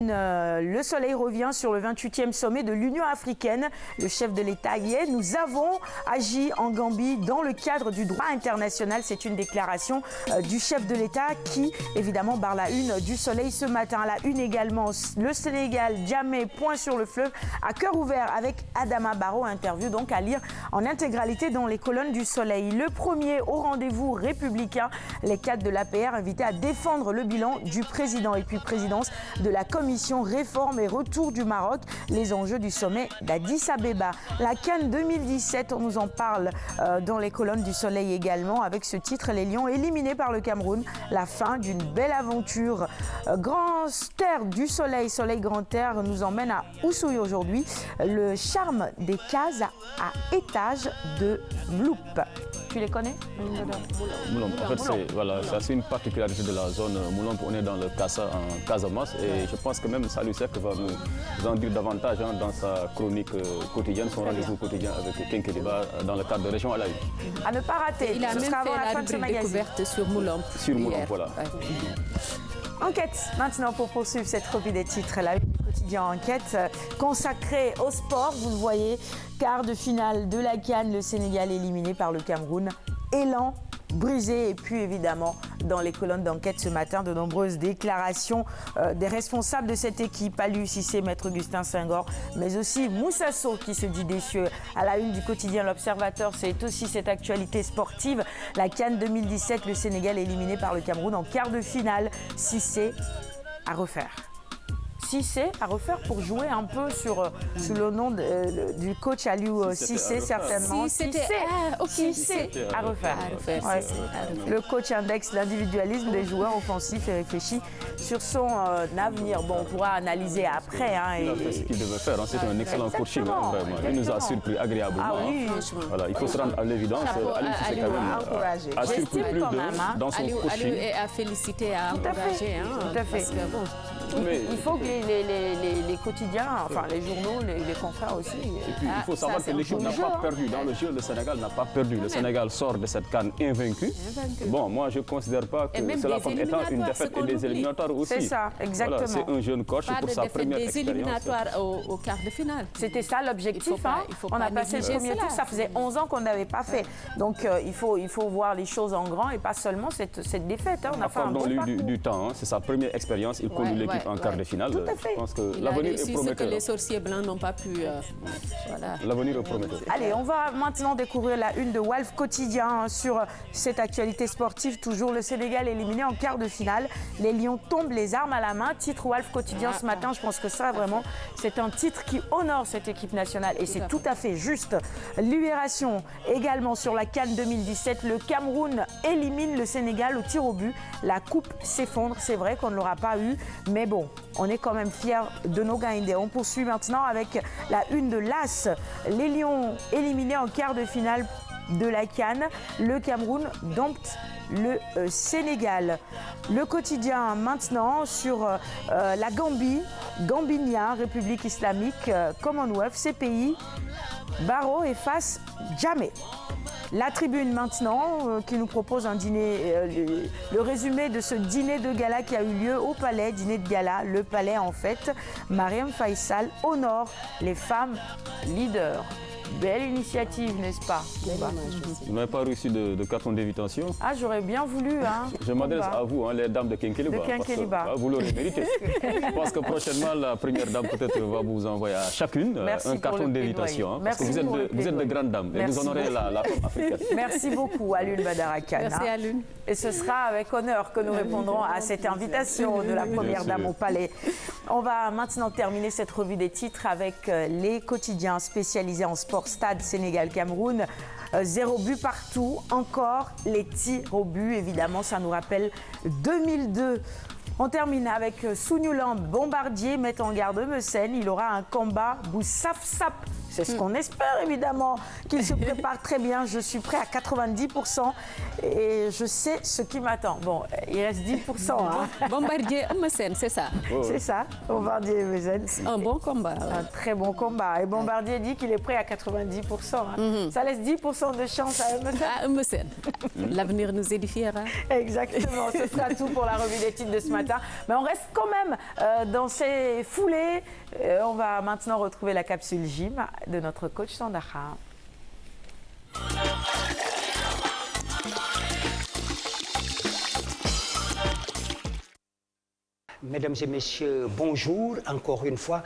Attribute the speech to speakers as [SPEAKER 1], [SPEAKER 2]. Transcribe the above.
[SPEAKER 1] Le soleil revient sur le 28e sommet de l'Union africaine. Le chef de l'État y est. Nous avons agi en Gambie dans le cadre du droit international. C'est une déclaration du chef de l'État qui, évidemment, barre la une du soleil ce matin. La une également, le Sénégal, Djamé, point sur le fleuve, à cœur ouvert avec Adama Barrow. Interview donc à lire en intégralité dans les colonnes du soleil. Le premier au rendez-vous républicain. Les cadres de l'APR invités à défendre le bilan du président et puis présidence de la commission réforme et retour du Maroc, les enjeux du sommet d'Addis Abeba. La CAN 2017, on nous en parle dans les colonnes du Soleil également, avec ce titre, les Lions éliminés par le Cameroun, la fin d'une belle aventure. Grand Terre du Soleil, Soleil Grand Terre nous emmène à Oussouye aujourd'hui, le charme des cases à étage de Mloup. Tu les connais?
[SPEAKER 2] Moulombe, en fait, c'est une particularité de la zone Moulombe. On est dans le Kassa, en Casamance, et je pense que même Salou Seck va nous en dire davantage dans sa chronique quotidienne, son rendez-vous quotidien avec Kenkeliba dans le cadre de Région à la Une.
[SPEAKER 1] À ne pas rater.
[SPEAKER 3] Il a même fait la rubrique découverte sur Moulombe.
[SPEAKER 2] Sur Moulombe, voilà.
[SPEAKER 3] Ouais.
[SPEAKER 1] Enquête maintenant pour poursuivre cette revue des titres. La Une du quotidien Enquête consacrée au sport. Vous le voyez, quart de finale de la CAN, le Sénégal éliminé par le Cameroun. Élan brisé, et puis évidemment dans les colonnes d'enquête ce matin, de nombreuses déclarations des responsables de cette équipe, Aliou Cissé, Maître Augustin Senghor, mais aussi Moussa Sow qui se dit déçu. À la une du quotidien L'Observateur, c'est aussi cette actualité sportive. La CAN 2017, le Sénégal éliminé par le Cameroun en quart de finale. Cissé à refaire. Cissé à refaire pour jouer un peu sous le nom du coach Aliou Cissé, certainement.
[SPEAKER 3] Cissé
[SPEAKER 1] à refaire. Ouais. Le coach indexe l'individualisme des joueurs offensifs et réfléchit sur son avenir. Bon, on pourra analyser après.
[SPEAKER 2] Il a fait ce qu'il devait faire. C'est un excellent coaching. Vraiment. Il nous a surpris agréablement.
[SPEAKER 1] Ah oui,
[SPEAKER 2] voilà, il faut se rendre à l'évidence. Aliou Cissé a surpris plus de dans son coaching.
[SPEAKER 3] Aliou est à féliciter, à encourager.
[SPEAKER 1] Tout à fait. Il faut que les quotidiens, enfin les journaux, les confrères aussi.
[SPEAKER 2] Et puis il faut savoir que l'équipe n'a pas perdu. Dans le jeu, le Sénégal n'a pas perdu. Le Sénégal sort de cette CAN invaincu. Bon, moi je ne considère pas que cela comme étant une défaite et des éliminatoires aussi.
[SPEAKER 1] C'est ça, exactement.
[SPEAKER 2] Voilà, c'est un jeune coach pour sa première expérience.
[SPEAKER 3] Des éliminatoires au quart de finale.
[SPEAKER 1] C'était ça l'objectif. On a passé le premier tour, ça faisait 11 ans qu'on n'avait pas fait. Donc il faut voir les choses en grand et pas seulement cette défaite. On a fait un bon parcours.
[SPEAKER 2] Du temps, c'est sa première expérience. Il conduit l'équipe en quart de finale.
[SPEAKER 1] Tout à fait.
[SPEAKER 2] Je pense que l'avenir est prometteur.
[SPEAKER 3] Ce que les sorciers blancs n'ont pas pu. Voilà.
[SPEAKER 2] L'avenir est prometteur.
[SPEAKER 1] Allez, on va maintenant découvrir la une de Walf Quotidien sur cette actualité sportive. Toujours le Sénégal éliminé en quart de finale. Les Lions tombent les armes à la main. Titre Walf Quotidien ce matin. Je pense que ça, vraiment, c'est un titre qui honore cette équipe nationale. Et c'est tout à fait juste. Libération également sur la CAN 2017. Le Cameroun élimine le Sénégal au tir au but. La coupe s'effondre. C'est vrai qu'on ne l'aura pas eu. Mais bon, on est quand même fiers de nos Gaïndés. On poursuit maintenant avec la une de l'As. Les Lions éliminés en quart de finale de la CAN. Le Cameroun dompte le Sénégal. Le quotidien maintenant sur la Gambie, Gambinia, République islamique, Commonwealth, CPI, Barrow efface Djamé. La Tribune maintenant qui nous propose un dîner, le résumé de ce dîner de gala qui a eu lieu au Palais, dîner de gala, le Palais en fait. Mariam Faisal honore les femmes leaders. Belle initiative, n'est-ce pas?
[SPEAKER 2] Vous n'avez pas reçu de carton d'invitation?
[SPEAKER 1] Ah, j'aurais bien voulu.
[SPEAKER 2] Je m'adresse à vous, les dames de Kenkeliba. Vous l'aurez mérité. Je pense que prochainement, la première dame peut-être va vous envoyer à chacune un carton d'invitation. Parce que vous êtes de grandes dames et vous honorez la femme africaine.
[SPEAKER 1] Merci beaucoup, Alioune Badara Kane.
[SPEAKER 3] Merci, Alioune.
[SPEAKER 1] Et ce sera avec honneur que nous répondrons à cette invitation de la première dame au Palais. On va maintenant terminer cette revue des titres avec les quotidiens spécialisés en sport. Stade Sénégal-Cameroun, 0 but partout. Encore les tirs au but, évidemment, ça nous rappelle 2002. On termine avec Sounioulan Bombardier, met en garde Meussen. Il aura un combat Boussaf-Sap C'est ce qu'on espère, évidemment, qu'il se prépare très bien. Je suis prêt à 90% et je sais ce qui m'attend. Bon, il reste 10%. Hein.
[SPEAKER 3] Bombardier Eumeu-Sène, c'est ça?
[SPEAKER 1] C'est ça, Bombardier Eumeu-Sène.
[SPEAKER 3] Un bon combat. Ouais.
[SPEAKER 1] Un très bon combat. Et Bombardier dit qu'il est prêt à 90%. Hein. Ça laisse 10% de chance à Eumeu-Sène.
[SPEAKER 3] À Eumeu-Sène. L'avenir nous édifiera.
[SPEAKER 1] Exactement, ce sera tout pour la revue des titres de ce matin. Mais on reste quand même dans ces foulées. On va maintenant retrouver la capsule gym de notre coach Sandaha.
[SPEAKER 4] Mesdames et messieurs, bonjour encore une fois.